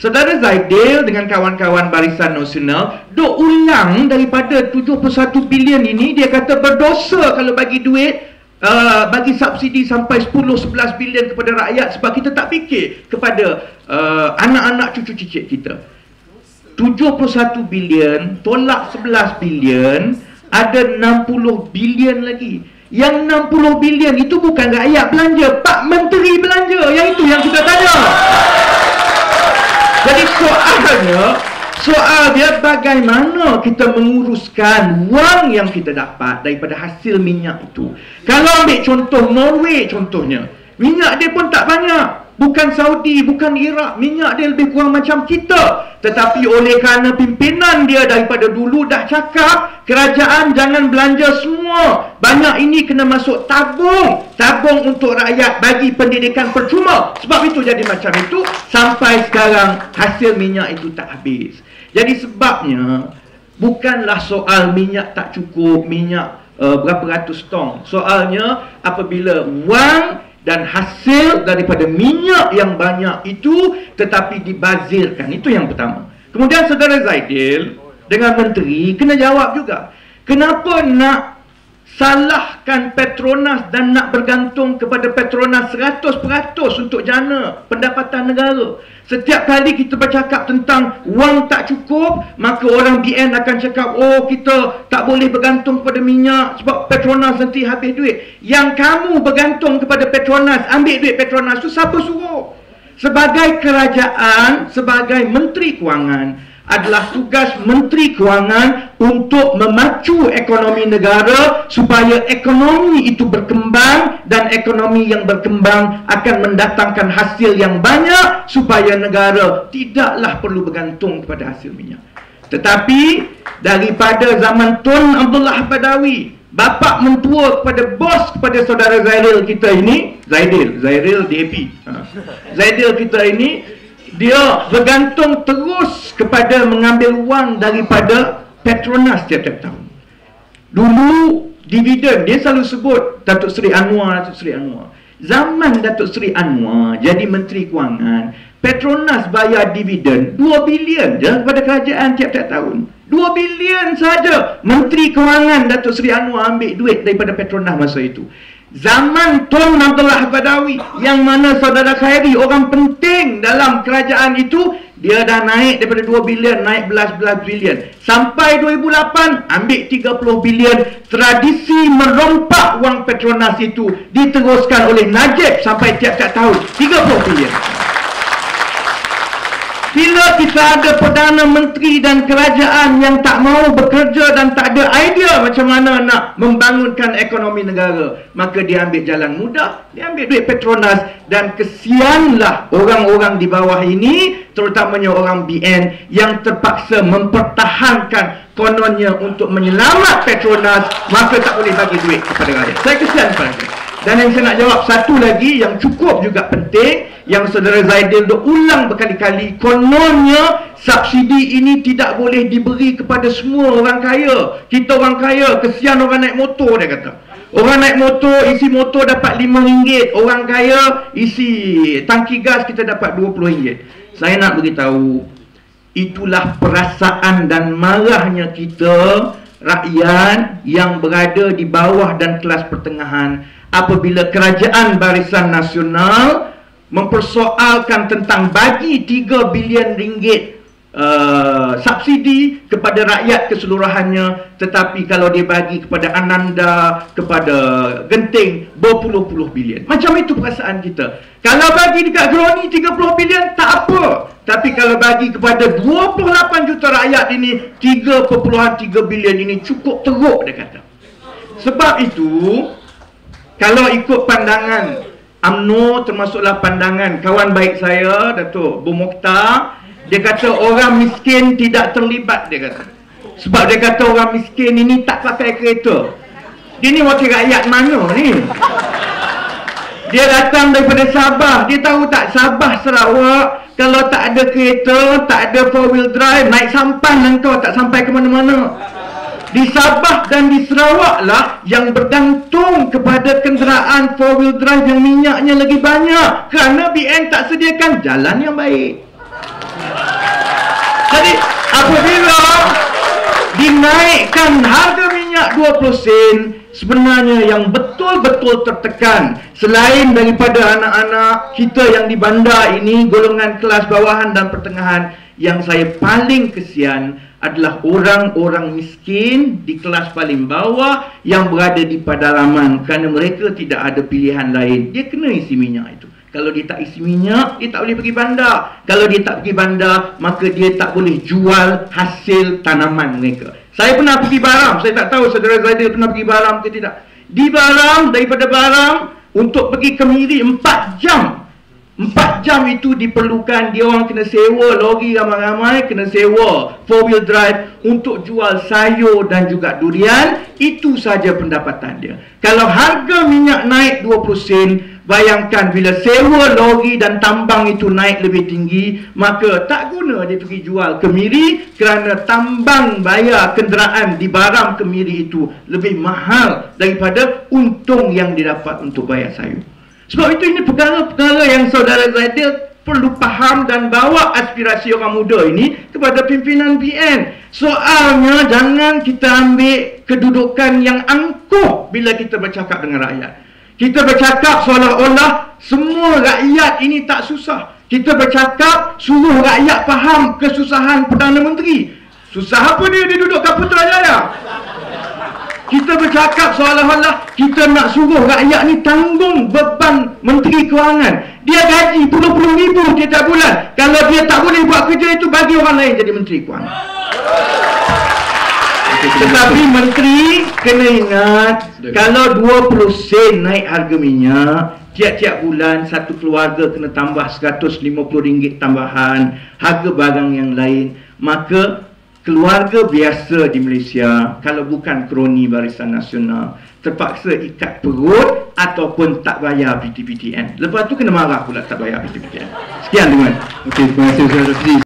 Saudara Zaidil dengan kawan-kawan Barisan Nasional duk ulang daripada 71 bilion ini. Dia kata berdosa kalau bagi duit, bagi subsidi sampai 10-11 bilion kepada rakyat, sebab kita tak fikir kepada anak-anak cucu cicit kita. 71 bilion tolak 11 bilion, ada 60 bilion lagi. Yang 60 bilion itu bukan rakyat belanja, Pak Menteri belanja. Yang itu yang kita tanya. Jadi soal dia bagaimana kita menguruskan wang yang kita dapat daripada hasil minyak itu. Kalau ambil contoh Norway contohnya, minyak dia pun tak banyak. Bukan Saudi, bukan Iraq, minyak dia lebih kurang macam kita. Tetapi oleh kerana pimpinan dia daripada dulu dah cakap, kerajaan jangan belanja semua, banyak ini kena masuk tabung untuk rakyat, bagi pendidikan percuma. Sebab itu jadi macam itu, sampai sekarang hasil minyak itu tak habis. Jadi sebabnya bukanlah soal minyak tak cukup, minyak berapa ratus tong. Soalnya apabila wang dan hasil daripada minyak yang banyak itu tetapi dibazirkan. Itu yang pertama. Kemudian saudara Zaidil dengan menteri kena jawab juga, kenapa nak salahkan Petronas dan nak bergantung kepada Petronas 100% untuk jana pendapatan negara. Setiap kali kita bercakap tentang wang tak cukup, maka orang BN akan cakap, oh kita tak boleh bergantung kepada minyak sebab Petronas nanti habis duit. Yang kamu bergantung kepada Petronas, ambil duit Petronas tu, siapa suruh? Sebagai kerajaan, sebagai Menteri Kewangan, adalah tugas Menteri Kewangan untuk memacu ekonomi negara supaya ekonomi itu berkembang, dan ekonomi yang berkembang akan mendatangkan hasil yang banyak supaya negara tidaklah perlu bergantung kepada hasil minyak. Tetapi daripada zaman Tun Abdullah Badawi, bapa mentua kepada bos kepada saudara Zaidil kita ini, Zaidil DAP, Zaidil kita ini, dia bergantung terus kepada mengambil wang daripada Petronas tiap-tiap tahun. Dulu dividen, dia selalu sebut Datuk Seri Anwar. Zaman Datuk Seri Anwar jadi Menteri Kewangan, Petronas bayar dividen 2 bilion je kepada kerajaan tiap-tiap tahun. 2 bilion saja Menteri Kewangan Datuk Seri Anwar ambil duit daripada Petronas masa itu. Zaman Tun Abdullah Badawi, yang mana saudara Khairi orang penting dalam kerajaan itu, dia dah naik daripada 2 bilion, naik belas-belas bilion. Sampai 2008, ambil 30 bilion. Tradisi merompak wang Petronas itu diteruskan oleh Najib sampai tiap-tiap tahun 30 bilion. Bila kita ada Perdana Menteri dan kerajaan yang tak mau bekerja dan tak ada idea macam mana nak membangunkan ekonomi negara, maka dia ambil jalan mudah, dia ambil duit Petronas. Dan kesianlah orang-orang di bawah ini, terutamanya orang BN yang terpaksa mempertahankan kononnya untuk menyelamat Petronas, maka tak boleh bagi duit kepada rakyat. Saya kesian pada dia. Dan yang saya nak jawab satu lagi yang cukup juga penting, yang saudara Zaidil dah ulang berkali-kali, kononnya subsidi ini tidak boleh diberi kepada semua orang kaya. Kita orang kaya, kesian orang naik motor, dia kata. Orang naik motor, isi motor dapat RM5. Orang kaya, isi tangki gas kita dapat RM20. Saya nak beritahu, itulah perasaan dan marahnya kita, rakyat yang berada di bawah dan kelas pertengahan, apabila kerajaan Barisan Nasional mempersoalkan tentang bagi 3 bilion ringgit subsidi kepada rakyat keseluruhannya, tetapi kalau dia bagi kepada Ananda, kepada Genting, berpuluh-puluh bilion. Macam itu perasaan kita. Kalau bagi dekat Groni 30 bilion, tak apa. Tapi kalau bagi kepada 28 juta rakyat ini, 3.3 bilion ini cukup teruk, dia kata. Sebab itu, kalau ikut pandangan UMNO, termasuklah pandangan kawan baik saya, Datuk Bu Mokhtar, dia kata orang miskin tidak terlibat, dia kata. Sebab dia kata orang miskin ini tak pakai kereta. Dia ni wakil rakyat mana ni? Dia datang daripada Sabah. Dia tahu tak, Sabah Sarawak, kalau tak ada kereta, tak ada 4-wheel drive, naik sampan engkau tak sampai ke mana-mana. Di Sabah dan di Sarawak lah yang bergantung kepada kenderaan 4-wheel drive yang minyaknya lagi banyak, kerana BN tak sediakan jalan yang baik. apabila dinaikkan harga minyak 20 sen, sebenarnya yang betul-betul tertekan selain daripada anak-anak kita yang di bandar ini, golongan kelas bawahan dan pertengahan, yang saya paling kesian adalah orang-orang miskin di kelas paling bawah yang berada di pedalaman, kerana mereka tidak ada pilihan lain. Dia kena isi minyak itu. Kalau dia tak isi minyak, dia tak boleh pergi bandar. Kalau dia tak pergi bandar, maka dia tak boleh jual hasil tanaman mereka. Saya pernah pergi Baram. Saya tak tahu saudara saya pernah pergi Baram ke tidak. Di Baram, daripada Baram untuk pergi ke Miri 4 jam. 4 jam itu diperlukan. Dia orang kena sewa lori ramai-ramai, kena sewa 4-wheel drive untuk jual sayur dan juga durian. Itu saja pendapatan dia. Kalau harga minyak naik 20 sen, bayangkan bila sewa lori dan tambang itu naik lebih tinggi, maka tak guna dia pergi jual ke Miri, kerana tambang bayar kenderaan di Baram ke Miri itu lebih mahal daripada untung yang didapat untuk bayar sayur. Sebab itu ini perkara-perkara yang saudara saya perlu faham dan bawa aspirasi orang muda ini kepada pimpinan PN. Soalnya jangan kita ambil kedudukan yang angkuh bila kita bercakap dengan rakyat. Kita bercakap seolah-olah semua rakyat ini tak susah. Kita bercakap suruh rakyat faham kesusahan Perdana Menteri. Susah apa dia duduk kat Putrajaya? Kita bercakap seolah-olah kita nak suruh rakyat ni tanggung beban Menteri Kewangan. Dia gaji puluh-puluh ribu setiap bulan. Kalau dia tak boleh buat kerja itu, bagi orang lain jadi Menteri Kewangan. Tetapi menteri kena ingat, kalau 20 sen naik harga minyak, tiap-tiap bulan satu keluarga kena tambah RM150 tambahan harga barang yang lain, maka keluarga biasa di Malaysia, kalau bukan kroni Barisan Nasional, terpaksa ikat perut ataupun tak bayar PTPTN. Lepas tu kena marah pula tak bayar PTPTN. Sekian, terima kasih. Okey, terima kasih Saudara Fri.